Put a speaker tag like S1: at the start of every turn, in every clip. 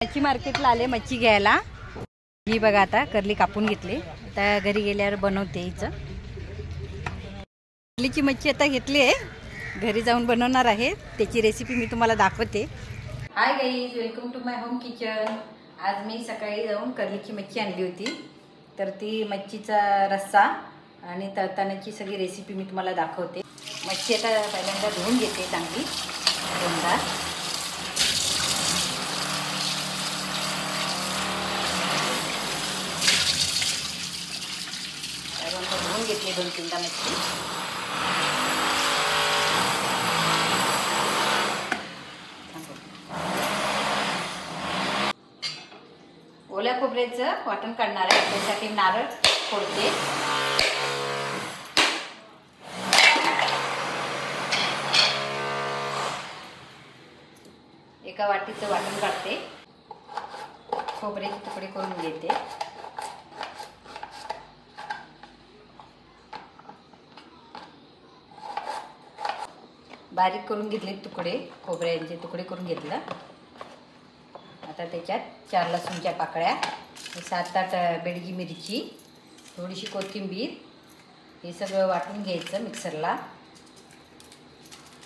S1: मच्छी मार्केटला आले मच्छी घ्यायला। ही बघा आता करली कापून घेतली, आता घरी गेल्यावर बनवते हिचं। करलीची मच्छी आता घेतली आहे, घरी जाऊन बनवणार आहे, त्याची रेसिपी मी तुम्हाला दाखवते। Hi guys, welcome to my home kitchen. आज मी सकाळी जाऊन करलीची मच्छी आणली होती, तर ती मच्छीचा रस्सा आणि तळतानाची सगळी रेसिपी मी तुम्हाला दाखवते। मच्छी आता पहिल्यांदा धुवून घेते चांगली दोनदा। धुवून घेतली 2-3दा मच्छी। ओल्या खोबऱ्याचं वाटण काढणार आहे, त्यासाठी नारळ फोडते। एका वाटीचं वाटण काढते, खोबऱ्याचे तुकडे करून घेते। बारीक करून घेतले तुकडे, खोबऱ्याचे तुकडे करून घेतलं। आता त्याच्यात 4 लसूणच्या पाकळ्या, 7-8 बेडगी मिरची, थोडीशी कोथिंबीर, हे सगळं वाटून घ्यायचं मिक्सरला।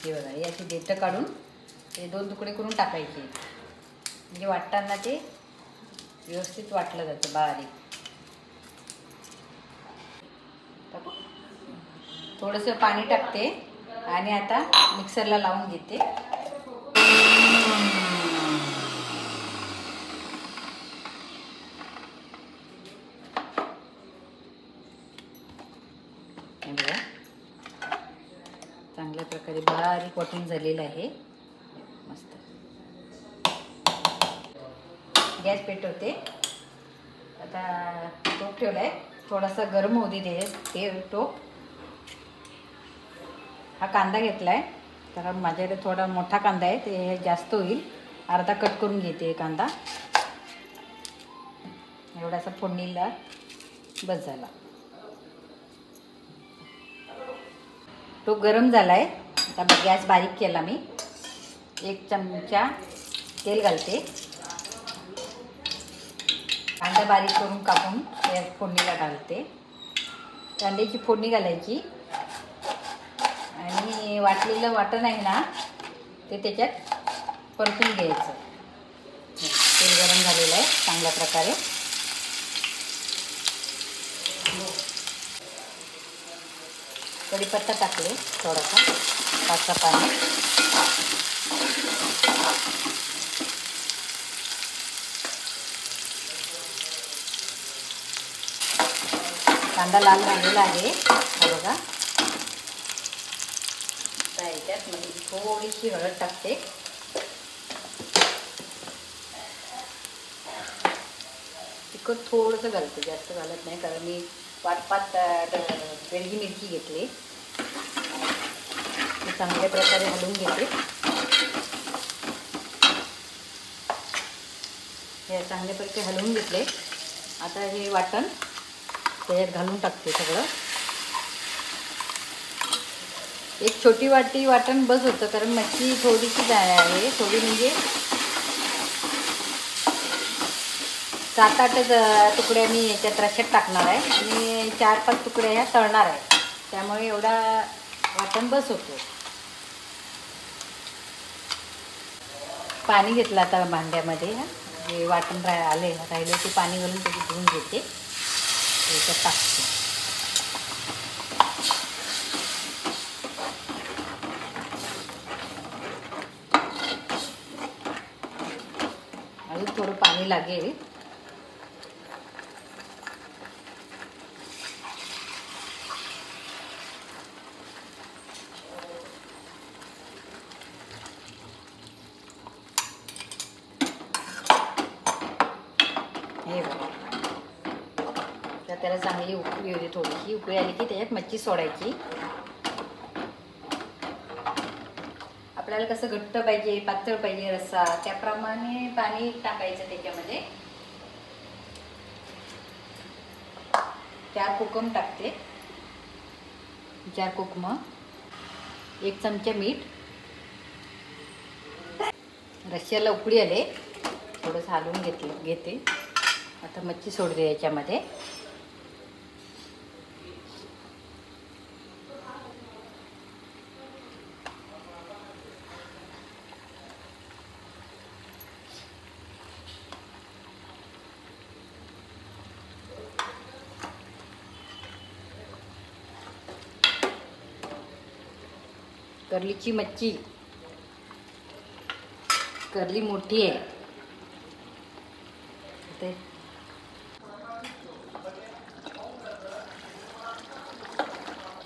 S1: हे बघा, याची देठं काढून ते 2 तुकडे करून टाकायचे, म्हणजे वाटताना ते व्यवस्थित वाटलं जातं बारीक। थोडंसं पाणी टाकते आणि आता मिक्सरला लावून घेते। बघा, चांगल्या प्रकारे बारीक वाटून झालेलं आहे, मस्त। गॅस पेटवते, आता टोप ठेवलाय, थोडासा गरम होऊ दे ते टोप। हा कांदा घेतलाय, कारण माझ्याकडे थोडा मोठा कांदा आहे, ते जास्त होईल, अर्धा कट करून घेते कांदा। एवढासा फोडणीला बस झाला। तो गरम झालाय, आता गॅस बारीक केला मी। 1 चमचा तेल घालते, कांदा बारीक करून कापून त्या फोडणीला घालते। कांद्याची फोडणी घालायची आणि वाटलेलं वाटण आहे ना, ते त्याच्यात परतून घ्यायचं। तेल गरम झालेलं आहे चांगल्या प्रकारे। कढीपत्ता टाकले थोडासा, 5 पाणी। कांदा लाल झालेला आहे बघा। याच्यात मध्ये थोडीशी हळद टाकते, तिखट थोडंसं घालते, जास्त घालत नाही, कारण मी वाटपात बेडगी मिरची घेतली। चांगल्या प्रकारे हलवून घेते, हे चांगल्या प्रकारे हलवून घेतले। आता हे वाटण त्याच्यात घालून टाकते सगळं। एक छोटी वाटी वाटण बस होतं, कारण मच्छी थोडीशी आहे, थोडी म्हणजे 7-8 तुकड्या मी याच्यात रश्यात टाकणार आहे आणि 4-5 तुकड्या ह्या तळणार आहे, त्यामुळे एवढा वाटण बस होतो। पाणी घेतलं आता भांड्यामध्ये, जे वाटण राहिले ते पाणी घालून त्याची धुवून घेते, याच्यात टाकते। अजून थोडं पाणी लागेल। हे बघा, तर त्याला चांगली उकळी येऊ दे, थोडीशी उकळी आली की त्याच्यात मच्छी सोडायची। आपल्याला कसं घट्ट पाहिजे, पातळ पाहिजे रस्सा, त्याप्रमाणे पाणी टाकायचं त्याच्यामध्ये। 4 कोकम टाकते, 4 कोकम, 1 चमचा मीठ, रश्श्याला उकळी आले, थोडंसं थोडंसं हलवून घेते. आता मच्छी सोडते याच्यामध्ये. कर्लीची मच्छी कर्ली मोठी आहे. ते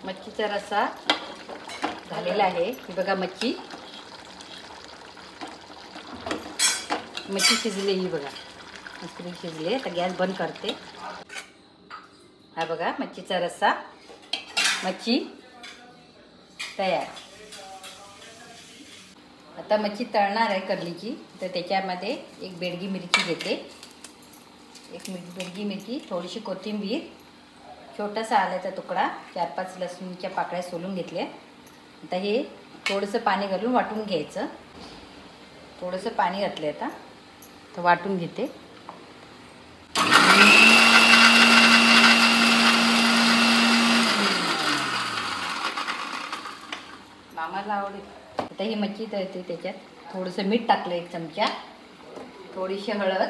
S1: मच्छीचा रस्सा झालेला आहे. ही बघा मच्छी शिजली. ही बघा मस्त शिजली. आता गॅस बंद करते. हा बघा मच्छीचा रस्सा, मच्छी तयार. आता मच्छी तळणार आहे कर्लीची. तर त्याच्यामध्ये एक बेडगी मिरची घेते. एक बेडगी मिरची, थोडीशी कोथिंबीर, छोटासा आल्याचा तुकडा, 4-5 लसूणच्या पाकळ्या सोलून घेतल्या. आता हे थोडंसं पाणी घालून वाटून घ्यायचं. थोडंसं पाणी घातलं आता तर वाटून घेते. मामाला आवडेल. आता ही मच्छी तळते. त्याच्यात थोडंसं मीठ टाकलं, 1 चमचा, थोडीशी हळद.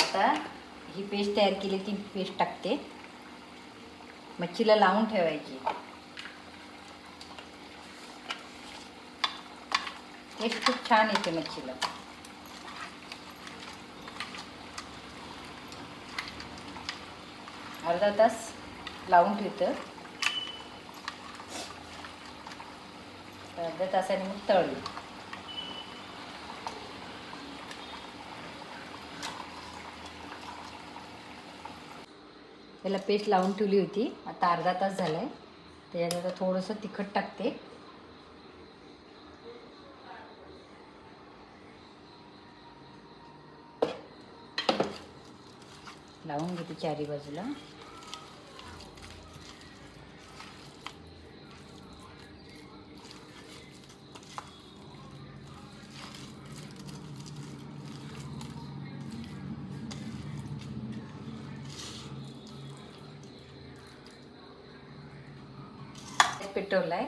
S1: आता ही पेस्ट तयार केली ती पेस्ट टाकते. मच्छीला लावून ठेवायची. टेस्ट खूप छान येते मच्छीला. अर्धा तास लावून ठेवतं. अर्ध्या तासाने मग तळली. त्याला पेस्ट लावून ठेवली होती. आता अर्धा तास झालाय. त्याच्यात आता थोडंसं तिखट टाकते. लावून घेते चारी बाजूला. पेटवलाय.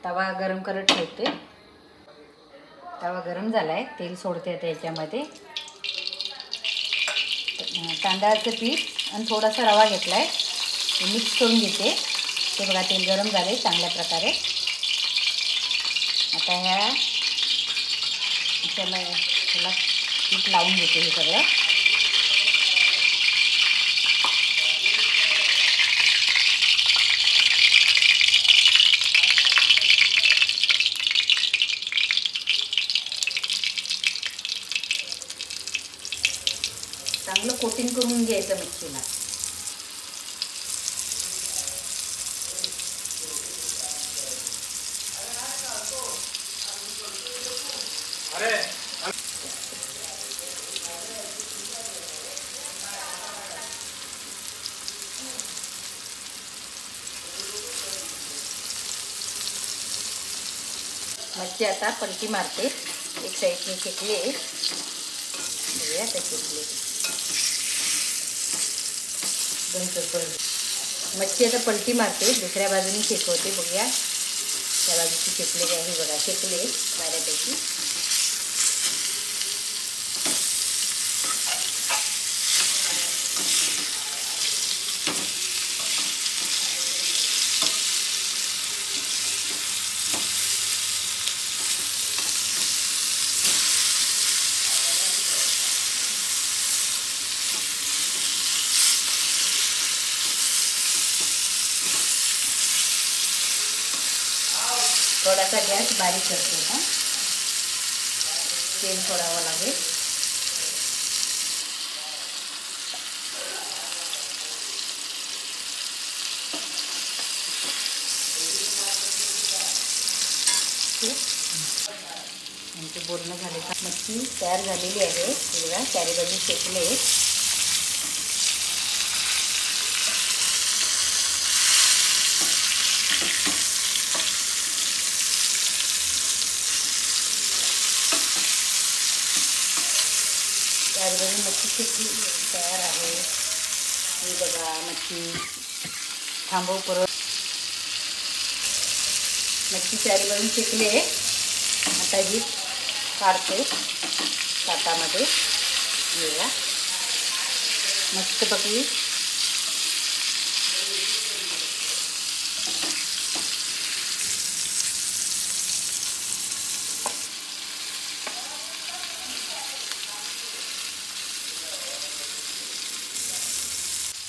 S1: तवा गरम करत ठेवते. तवा गरम झालाय. तेल सोडते आता याच्यामध्ये. तांदळाचं पीठ आणि थोडासा रवा घेतलाय. मिक्स करून घेते. ते बघा तेल गरम झाले चांगल्या प्रकारे. आता ह्याला पीठ लावून घेते हे सगळं. चांगलं कोटिंग करून घ्यायचं मच्छीला. मच्छी आता पलटी मारते. एक साईडने शेकले. बघूया आता शेकले. मच्छी आता पलटी मारते. दुसऱ्या बाजूने शेकवते. बघूया त्या बाजूची शेकले आहे. बघा शेकले बऱ्यापैकी. थोडासा गॅस बारीक करते का. तेल सोडावं लागेल. म्हणजे बोलणं झाले का. मच्छी तयार झालेली आहे. बघा चारी बाजू शेकले. चारी मच्छी शेकली तयार आहे. हे बघा मच्छी थांबव परत. मच्छी चारी बाजून शेकली आहे. आता ही काढते ताटामध्ये. बघा मस्तपैकी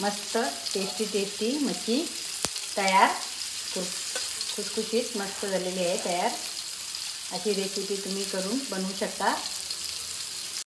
S1: मस्त टेस्टी मच्छी तयार. खुसखुशीत मस्त झालेली आहे तयार. अशी रेसिपी तुम्ही करून बनवू शकता.